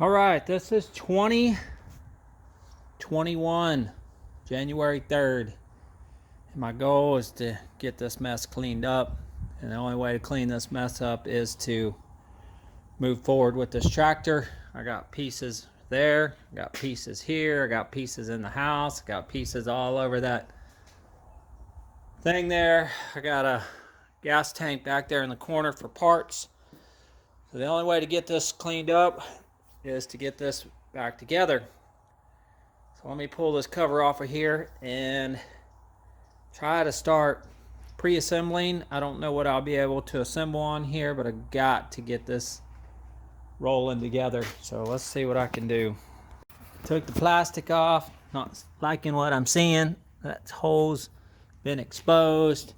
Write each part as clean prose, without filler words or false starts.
All right, this is 2021, January 3rd. And my goal is to get this mess cleaned up. And the only way to clean this mess up is to move forward with this tractor. I got pieces there, I got pieces here, I got pieces in the house, I got pieces all over that thing there. I got a gas tank back there in the corner for parts. So the only way to get this cleaned up is to get this back together. So let me pull this cover off of here and try to start pre-assembling. I don't know what I'll be able to assemble on here, but I got to get this rolling together. So let's see what I can do. Took the plastic off, not liking what I'm seeing. That hole's been exposed.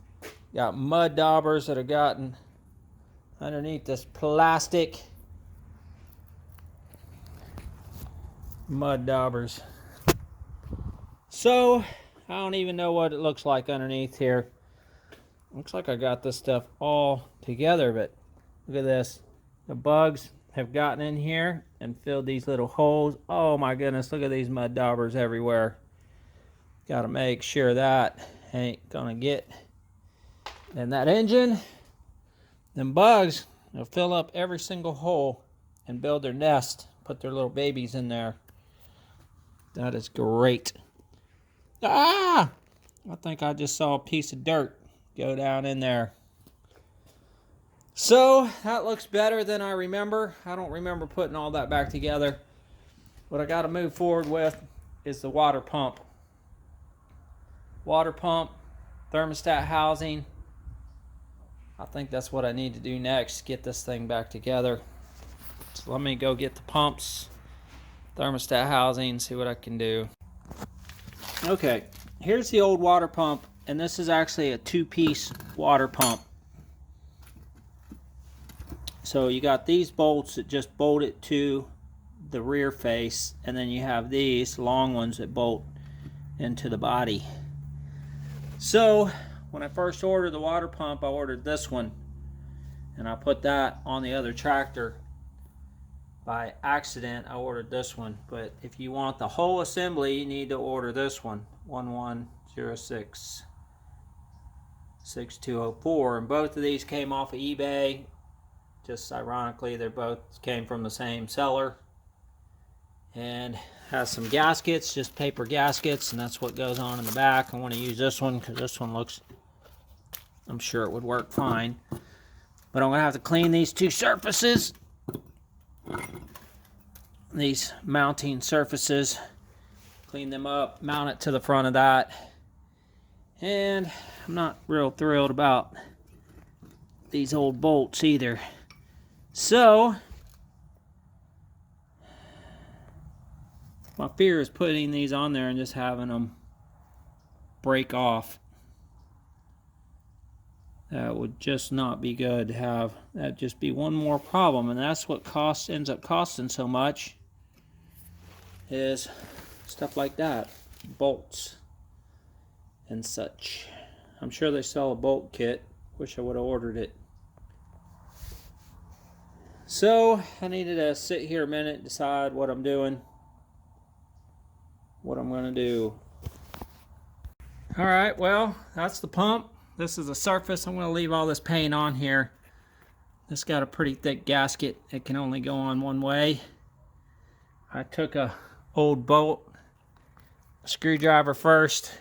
Got mud daubers that have gotten underneath this plastic. Mud daubers. So I don't even know what it looks like underneath here. Looks like I got this stuff all together, but look at this. The bugs have gotten in here and filled these little holes. Oh my goodness, look at these mud daubers everywhere. Got to make sure that ain't gonna get in that engine. Them bugs will fill up every single hole and build their nest, put their little babies in there. That is great. Ah! I think I just saw a piece of dirt go down in there. So that looks better than I remember. I don't remember putting all that back together. What I got to move forward with is the water pump. Water pump, thermostat housing. I think that's what I need to do next, get this thing back together. So let me go get the pumps, thermostat housing, see what I can do. Okay, here's the old water pump, and this is actually a two-piece water pump. So you got these bolts that just bolt it to the rear face, and then you have these long ones that bolt into the body. So when I first ordered the water pump, I ordered this one, and I put that on the other tractor. By accident, I ordered this one, but if you want the whole assembly, you need to order this one, 1106-6204, and both of these came off of eBay. Just ironically, they both came from the same seller, and has some gaskets, just paper gaskets, and that's what goes on in the back. I want to use this one because this one looks, I'm sure it would work fine, but I'm going to have to clean these two surfaces. These mounting surfaces, clean them up, mount it to the front of that. And I'm not real thrilled about these old bolts either. So my fear is putting these on there and just having them break off. That would just not be good to have. That'd just be one more problem, and that's what ends up costing so much, is stuff like that, bolts and such. I'm sure they sell a bolt kit. Wish I would have ordered it. So I needed to sit here a minute, decide what I'm doing, what I'm going to do. All right, well, that's the pump. This is the surface. I'm going to leave all this paint on here. This got a pretty thick gasket. It can only go on one way. I took a old bolt, a screwdriver first.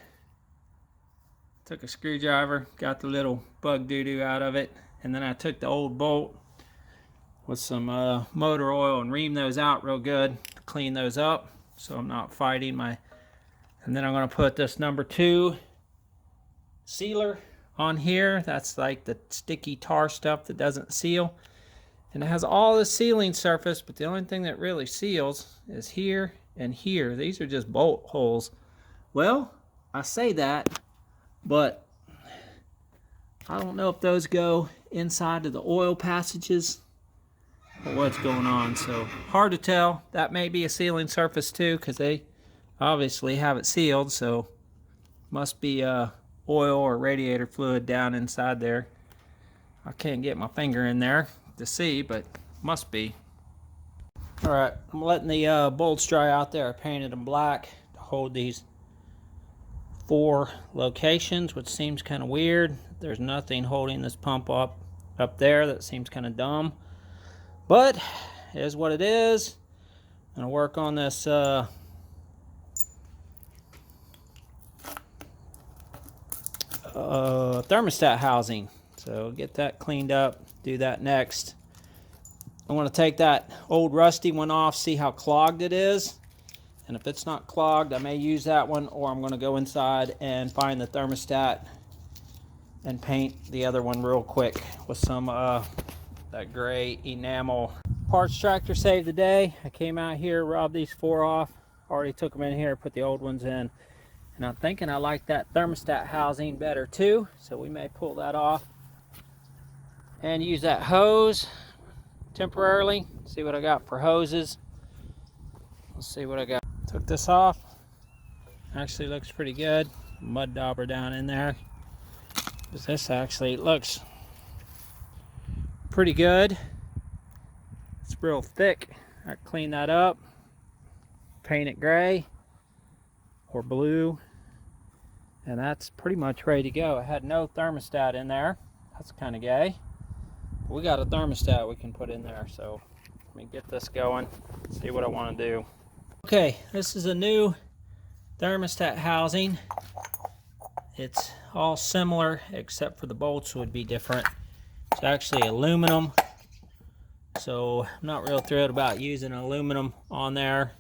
Took a screwdriver, got the little bug doo-doo out of it, and then I took the old bolt with some motor oil and reamed those out real good to clean those up so I'm not fighting my. And then I'm going to put this number 2 sealer on here. That's like the sticky tar stuff that doesn't seal, and it has all the sealing surface, but the only thing that really seals is here and here. These are just bolt holes. Well, I say that, but I don't know if those go inside of the oil passages or what's going on, so hard to tell. That may be a sealing surface too, because they obviously have it sealed, so must be oil or radiator fluid down inside there. I can't get my finger in there to see, but must be. Alright, I'm letting the bolts dry out there. I painted them black to hold these 4 locations, which seems kind of weird. There's nothing holding this pump up there. That seems kind of dumb. But it is what it is. I'm going to work on this thermostat housing. So get that cleaned up, do that next. I want to take that old rusty one off, see how clogged it is. And if it's not clogged, I may use that one, or I'm going to go inside and find the thermostat and paint the other one real quick with some that gray enamel. Parts tractor saved the day. I came out here, robbed these 4 off, already took them in here, put the old ones in. And I'm thinking I like that thermostat housing better too, so we may pull that off and use that hose temporarily. See what I got for hoses. Let's see what I got. Took this off. Actually looks pretty good. Mud dauber down in there. This actually looks pretty good. It's real thick. I clean that up, paint it gray or blue, and that's pretty much ready to go. I had no thermostat in there. That's kind of gay. But we got a thermostat we can put in there, so let me get this going, see what I want to do. Okay, this is a new thermostat housing. It's all similar except for the bolts would be different. It's actually aluminum, so I'm not real thrilled about using aluminum on there.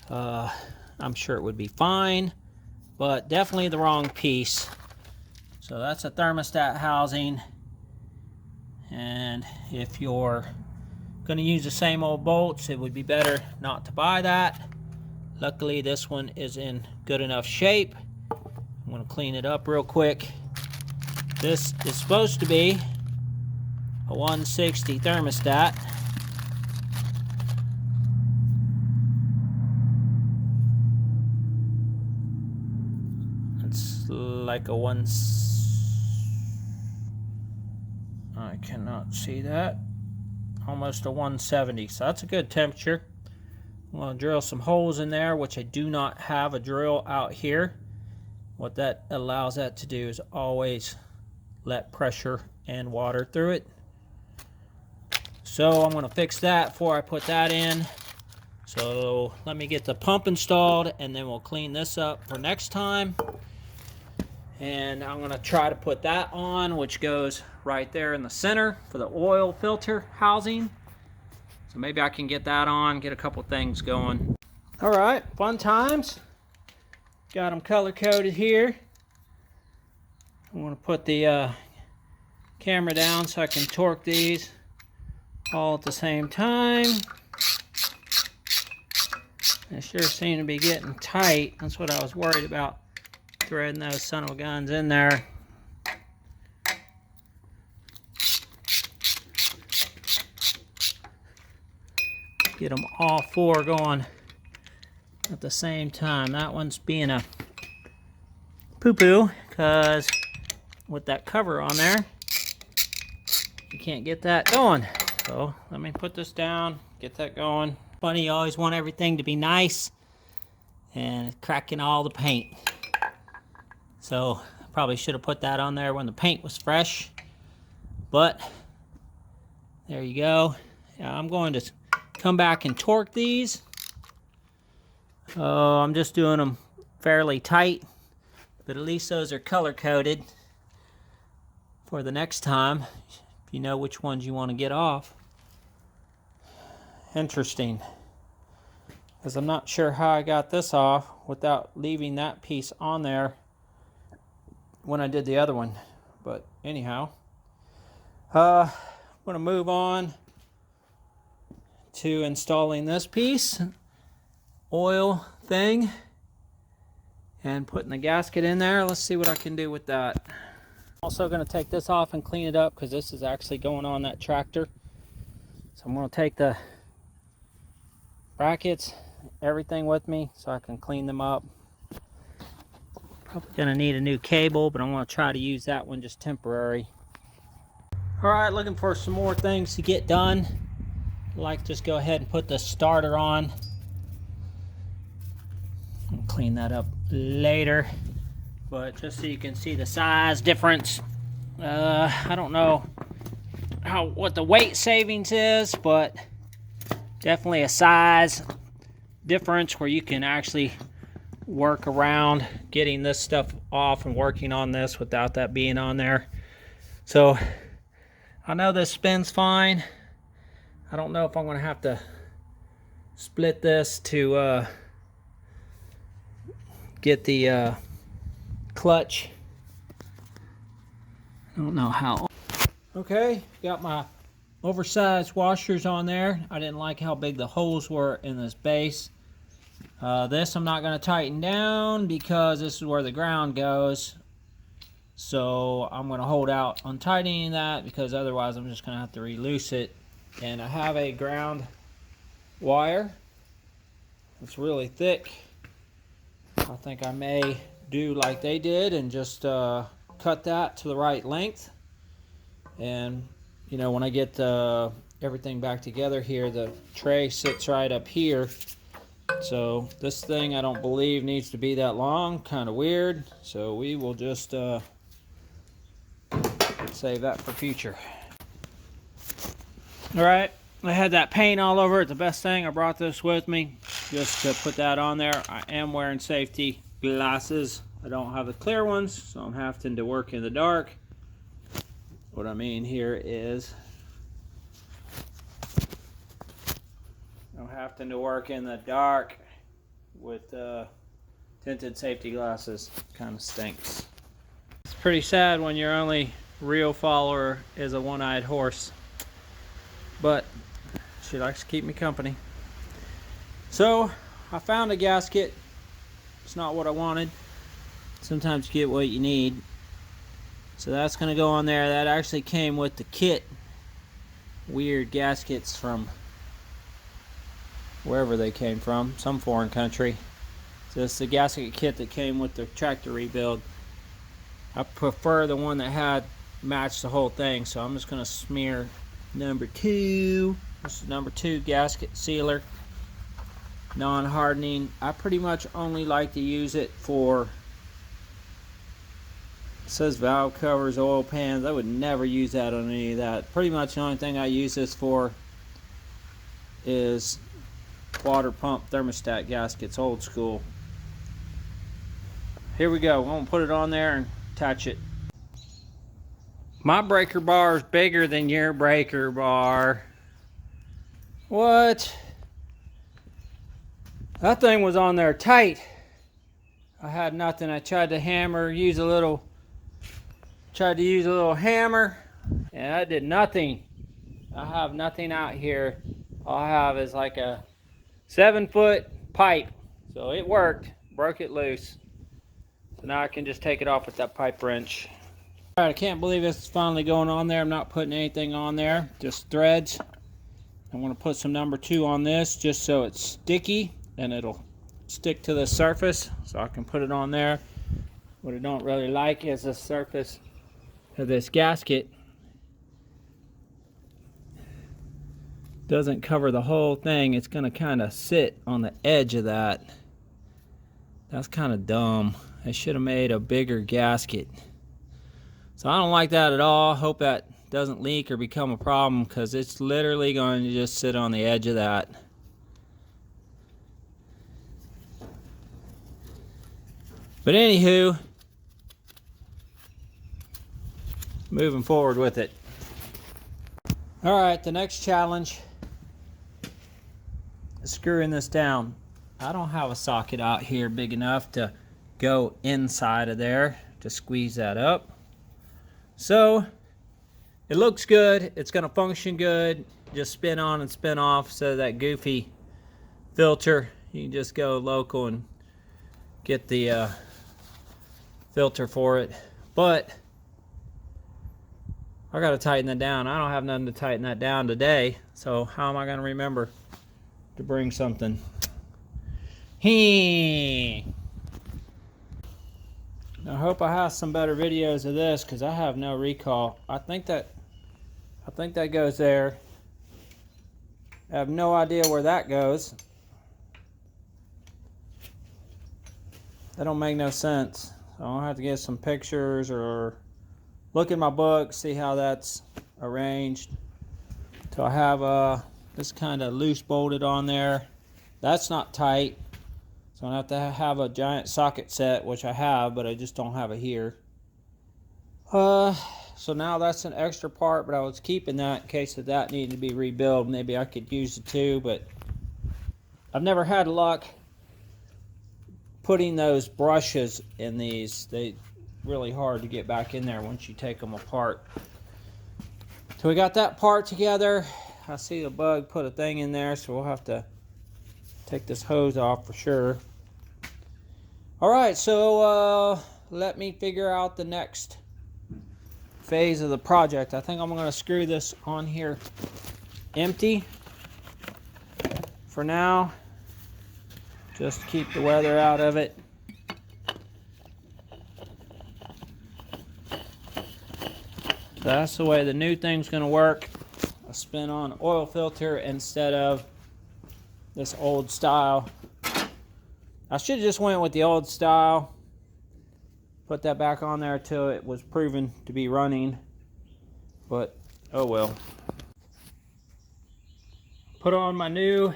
I'm sure it would be fine, but definitely the wrong piece. So that's a thermostat housing, and if you're going to use the same old bolts, it would be better not to buy that. Luckily this one is in good enough shape. I'm going to clean it up real quick. This is supposed to be a 160 thermostat. It's like a I cannot see that. Almost a 170, so that's a good temperature. I'm going to drill some holes in there, which I do not have a drill out here. What that allows that to do is always let pressure and water through it. So I'm going to fix that before I put that in. So let me get the pump installed, and then we'll clean this up for next time. And I'm going to try to put that on, which goes right there in the center for the oil filter housing. So maybe I can get that on, get a couple things going. All right, fun times. Got them color coded here. I want to put the camera down so I can torque these all at the same time. They sure seem to be getting tight. That's what I was worried about, threading those son of a guns in there. Get them all 4 going at the same time. That one's being a poo-poo because with that cover on there, you can't get that going. So let me put this down, get that going. Funny, you always want everything to be nice, and it's cracking all the paint. So I probably should have put that on there when the paint was fresh, but there you go. Yeah, I'm going to come back and torque these. I'm just doing them fairly tight, but at least those are color coded for the next time, if you know which ones you want to get off. Interesting, because I'm not sure how I got this off without leaving that piece on there when I did the other one. But anyhow, I'm going to move on to installing this piece, oil thing, and putting the gasket in there. Let's see what I can do with that. Also going to take this off and clean it up because this is actually going on that tractor. So I'm going to take the brackets, everything with me so I can clean them up. Probably going to need a new cable, but I'm going to try to use that one just temporary. Alright, looking for some more things to get done. like just go ahead and put the starter on. I'll clean that up later, but just so you can see the size difference. I don't know what the weight savings is, but definitely a size difference where you can actually work around getting this stuff off and working on this without that being on there. So I know this spins fine. I don't know if I'm going to have to split this to get the clutch. I don't know how. Okay, got my oversized washers on there. I didn't like how big the holes were in this base. This I'm not going to tighten down because this is where the ground goes. So I'm going to hold out on tightening that because otherwise I'm just going to have to release it. And I have a ground wire. It's really thick. I think I may do like they did and just cut that to the right length. And you know, when I get everything back together here, the tray sits right up here. So this thing I don't believe needs to be that long, kind of weird. So we will just save that for future. All right, I had that paint all over it. The best thing, I brought this with me just to put that on there. I am wearing safety glasses. I don't have the clear ones, so I'm having to work in the dark. What I mean here is I'm having to work in the dark with tinted safety glasses. Kind of stinks. It's pretty sad when your only real follower is a one-eyed horse, but she likes to keep me company. So I found a gasket. It's not what I wanted. Sometimes you get what you need. So that's going to go on there. That actually came with the kit. Weird gaskets from wherever they came from, some foreign country. So it's the gasket kit that came with the tractor rebuild. I prefer the one that had matched the whole thing, so I'm just going to smear number 2. This is number 2 gasket sealer, non-hardening. I pretty much only like to use it for, it says valve covers, oil pans. I would never use that on any of that. Pretty much the only thing I use this for is water pump thermostat gaskets, old school. Here we go. I'm going to put it on there and attach it. My breaker bar is bigger than your breaker bar. What? That thing was on there tight. I had nothing. I tried to use a little hammer, and that did nothing. I have nothing out here. All I have is like a 7-foot pipe. So it worked. Broke it loose. So now I can just take it off with that pipe wrench. All right, I can't believe this is finally going on there. I'm not putting anything on there, just threads. I want to put some number 2 on this just so it's sticky and it'll stick to the surface so I can put it on there. What I don't really like is the surface of this gasket doesn't cover the whole thing. It's going to kind of sit on the edge of that. That's kind of dumb. I should have made a bigger gasket. So I don't like that at all. Hope that doesn't leak or become a problem, because it's literally going to just sit on the edge of that. But anywho, moving forward with it. Alright, the next challenge is screwing this down. I don't have a socket out here big enough to go inside of there to squeeze that up. So it looks good, it's going to function good, just spin on and spin off. So that goofy filter, you can just go local and get the filter for it. But I got to tighten that down. I don't have nothing to tighten that down today, so how am I going to remember to bring something? I hope I have some better videos of this, because I have no recall. I think that goes there. I have no idea where that goes. That don't make no sense. So I'll have to get some pictures or look in my book, see how that's arranged. So I have this kind of loose bolted on there. That's not tight. So I have to have a giant socket set, which I have, but I just don't have it here. So now that's an extra part, but I was keeping that in case that needed to be rebuilt. Maybe I could use it too, but I've never had luck putting those brushes in these. They really hard to get back in there once you take them apart. So we got that part together. I see the bug put a thing in there, so we'll have to take this hose off for sure. All right, so let me figure out the next phase of the project. I think I'm going to screw this on here empty for now, just to keep the weather out of it. That's the way the new thing's going to work. A spin-on oil filter instead of this old style. I should have just went with the old style. Put that back on there till it was proven to be running. But, oh well. Put on my new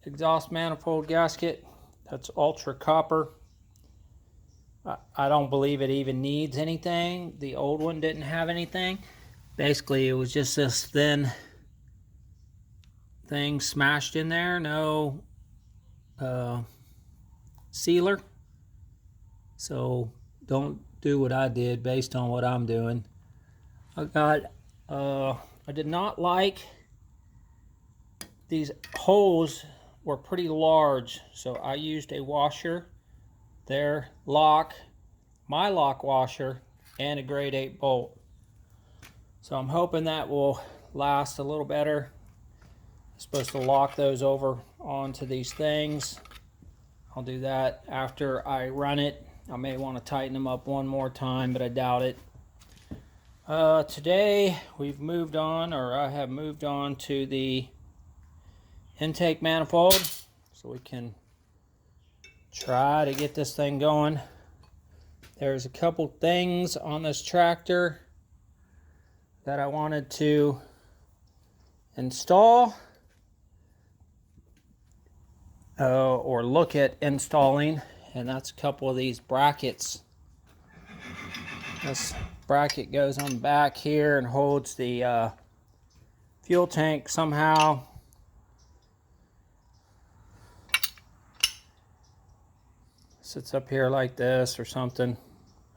exhaust manifold gasket. That's ultra copper. I don't believe it even needs anything. The old one didn't have anything. Basically, it was just this thin thing smashed in there. No sealer. So don't do what I did based on what I'm doing. I did not like these holes were pretty large, so I used a washer, their lock, my lock washer, and a grade 8 bolt. So I'm hoping that will last a little better. I'm supposed to lock those over onto these things. I'll do that after I run it. I may want to tighten them up one more time, but I doubt it. Today we've moved on, or I have moved on to the intake manifold, so we can try to get this thing going. There's a couple things on this tractor that I wanted to install or look at installing, and that's a couple of these brackets. This bracket goes on the back here and holds the fuel tank somehow. Sits up here like this or something.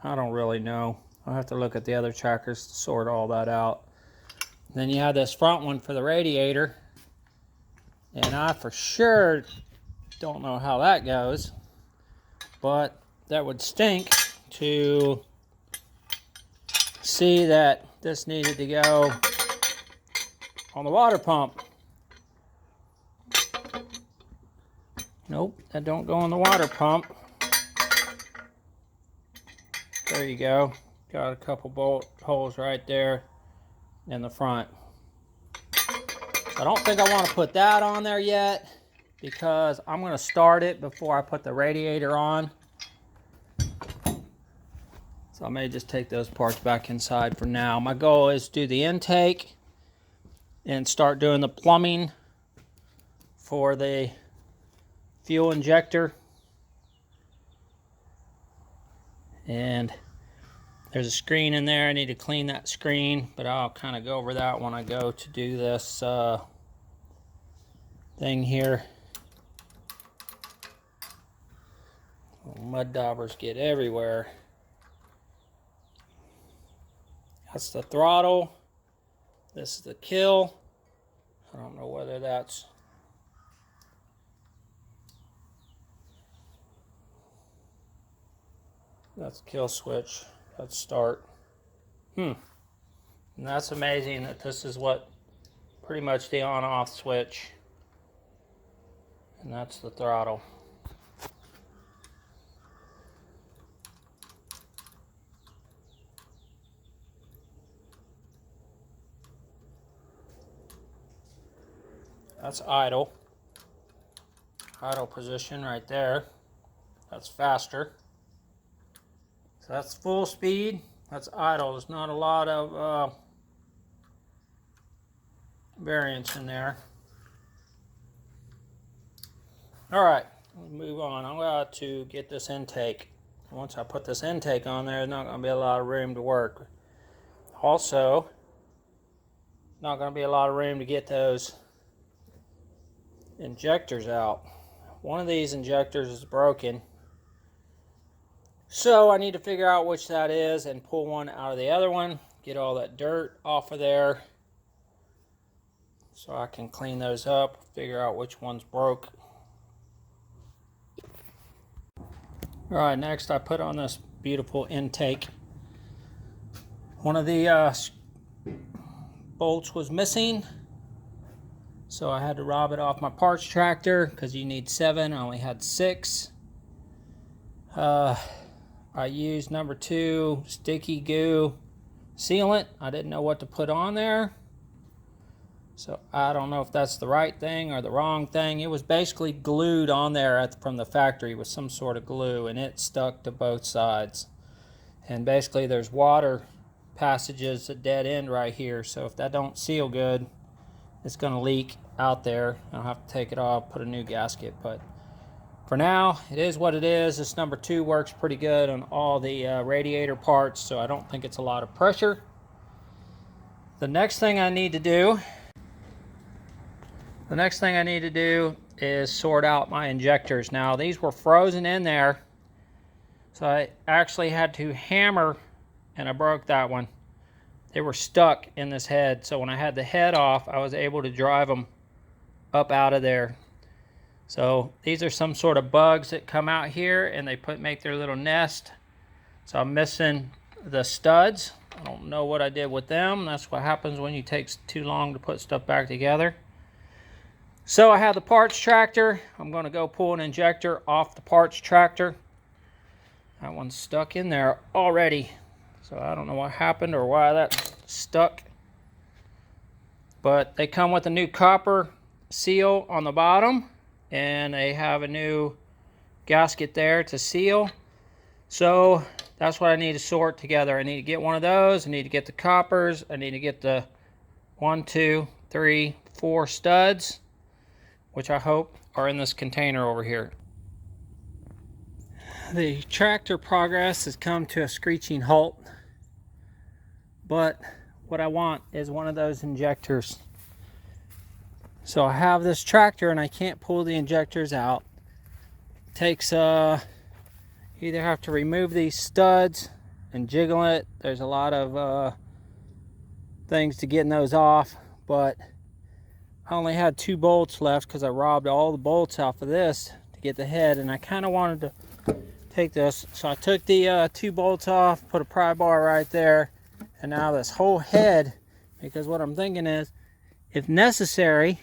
I don't really know. I'll have to look at the other trackers to sort all that out. Then you have this front one for the radiator, and I for sure don't know how that goes, but that would stink to see that this needed to go on the water pump. Nope, that don't go on the water pump. There you go. Got a couple bolt holes right there in the front. I don't think I want to put that on there yet because I'm going to start it before I put the radiator on. So I may just take those parts back inside for now. My goal is to do the intake and start doing the plumbing for the fuel injector. And there's a screen in there. I need to clean that screen, but I'll kind of go over that when I go to do this thing here. Mud daubers get everywhere. That's the throttle. This is the kill. I don't know whether that's kill switch. That's start. And that's amazing that this is what pretty much the on-off switch. And that's the throttle. That's idle. Idle position right there. That's faster. So that's full speed. That's idle. There's not a lot of variance in there. All right, let's move on. I'm going to get this intake. Once I put this intake on there, there's not going to be a lot of room to work. Also, not going to be a lot of room to get those injectors out. One of these injectors is broken, so I need to figure out which that is and pull one out of the other one, get all that dirt off of there so I can clean those up, figure out which one's broke. All right, next I put on this beautiful intake. One of the bolts was missing, so I had to rob it off my parts tractor because you need 7. I only had 6. I used number 2 sticky goo sealant. I didn't know what to put on there, so I don't know if that's the right thing or the wrong thing. It was basically glued on there from the factory with some sort of glue, and it stuck to both sides. And basically there's water passages, a dead end right here, so if that don't seal good, it's going to leak out there. I'll have to take it off, put a new gasket, but for now it is what it is. This number 2 works pretty good on all the radiator parts, so I don't think it's a lot of pressure. The next thing I need to do is sort out my injectors. Now these were frozen in there, so I actually had to hammer, and I broke that one. They were stuck in this head, so when I had the head off, I was able to drive them up out of there. So these are some sort of bugs that come out here, and they make their little nest. So I'm missing the studs. I don't know what I did with them. That's what happens when you take too long to put stuff back together. So I have the parts tractor. I'm going to go pull an injector off the parts tractor. That one's stuck in there already. So I don't know what happened or why that's stuck. But they come with a new copper seal on the bottom, and they have a new gasket there to seal. So that's what I need to sort together. I need to get one of those. I need to get the coppers. I need to get the 1, 2, 3, 4 studs, which I hope are in this container over here. The tractor progress has come to a screeching halt, but what I want is one of those injectors. So I have this tractor and I can't pull the injectors out. It takes you either have to remove these studs and jiggle it. There's a lot of things to getting those off, but I only had 2 bolts left because I robbed all the bolts off of this to get the head, and I kind of wanted to take this. So I took the 2 bolts off, put a pry bar right there, and now this whole head, because what I'm thinking is, if necessary,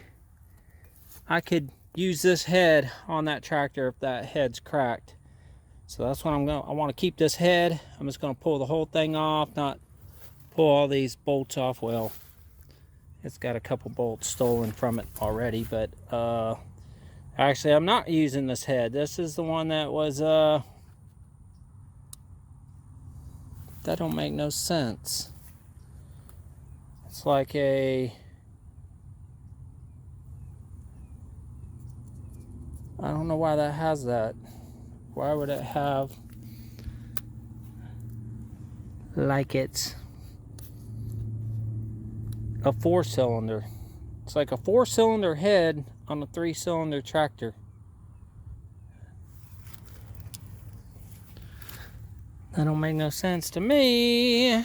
I could use this head on that tractor if that head's cracked. So that's what I want to keep this head. I'm just going to pull the whole thing off, not pull all these bolts off. Well, it's got a couple bolts stolen from it already, but actually I'm not using this head. This is the one that was that don't make no sense. It's like I don't know why that has that. Why would it have like it's a 4-cylinder? It's like a 4-cylinder head on a 3-cylinder tractor. That don't make no sense to me.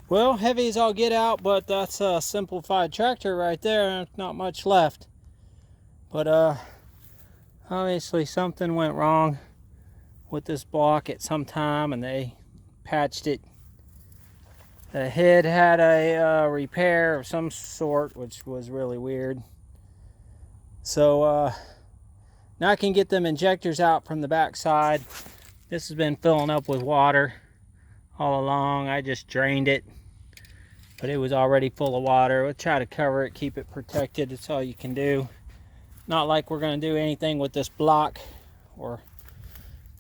Well, heavy as I'll get out, but that's a simplified tractor right there. Not much left. But obviously something went wrong with this block at some time, and they patched it. The head had a repair of some sort, which was really weird. So now I can get them injectors out from the back side. This has been filling up with water all along. I just drained it but it was already full of water. We'll try to cover it, keep it protected. That's all you can do. Not like we're going to do anything with this block, or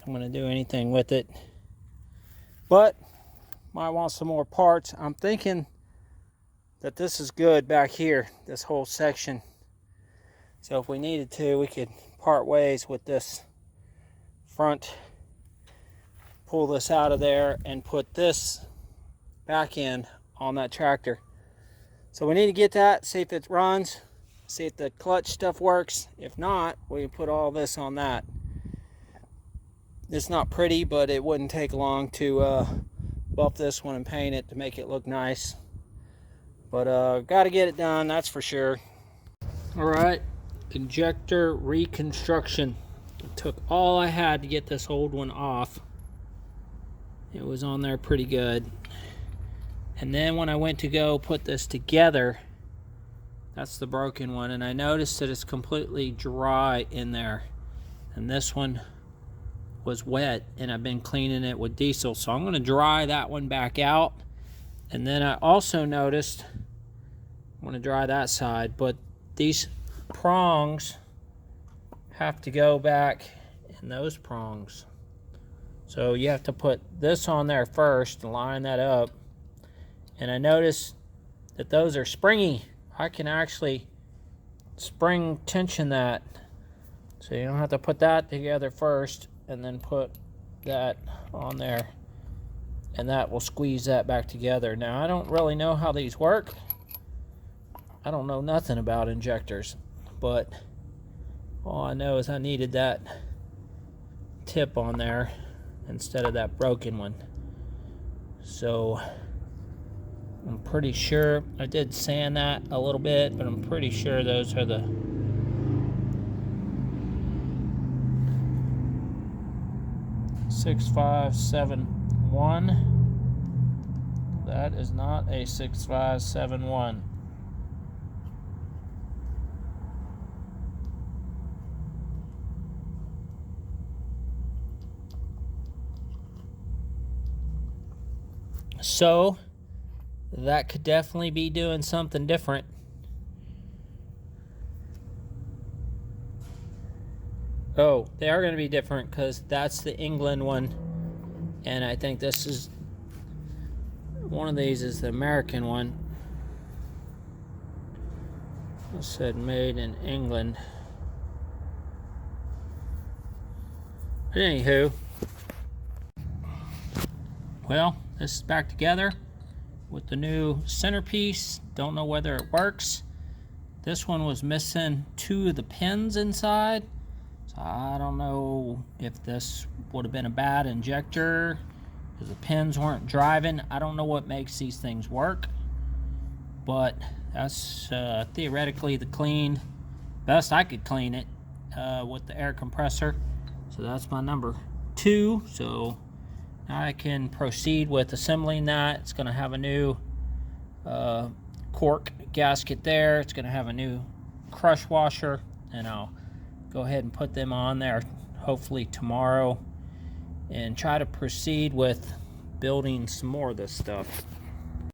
I'm going to do anything with it. But might want some more parts. I'm thinking that this is good back here, this whole section. So if we needed to, we could part ways with this front, pull this out of there, and put this back in on that tractor. So we need to get that, see if it runs, see if the clutch stuff works. If not, we can put all this on that. It's not pretty, but it wouldn't take long to buff this one and paint it to make it look nice. But got to get it done, that's for sure. All right, injector reconstruction. It took all I had to get this old one off. It was on there pretty good. And then when I went to go put this together, that's the broken one, and I noticed that it's completely dry in there. And this one was wet, and I've been cleaning it with diesel, so I'm going to dry that one back out. And then I also noticed, I'm going to dry that side, but these prongs have to go back in those prongs. So you have to put this on there first and line that up. And I noticed that those are springy. I can actually spring tension that. So you don't have to put that together first and then put that on there. And that will squeeze that back together. Now, I don't really know how these work. I don't know nothing about injectors. But all I know is I needed that tip on there instead of that broken one. So I'm pretty sure I did sand that a little bit, but I'm pretty sure those are the .6571. That is not a 6571. So that could definitely be doing something different. Oh, they are going to be different because that's the England one, and I think this is one of these is the American one. It said made in England. But anywho, well, this is back together with the new centerpiece. Don't know whether it works. This one was missing 2 of the pins inside, so I don't know if this would have been a bad injector because the pins weren't driving. I don't know what makes these things work, but that's theoretically the clean best I could clean it with the air compressor. So that's my number 2. So now I can proceed with assembling that. It's going to have a new cork gasket there. It's going to have a new crush washer, and I'll go ahead and put them on there hopefully tomorrow and try to proceed with building some more of this stuff.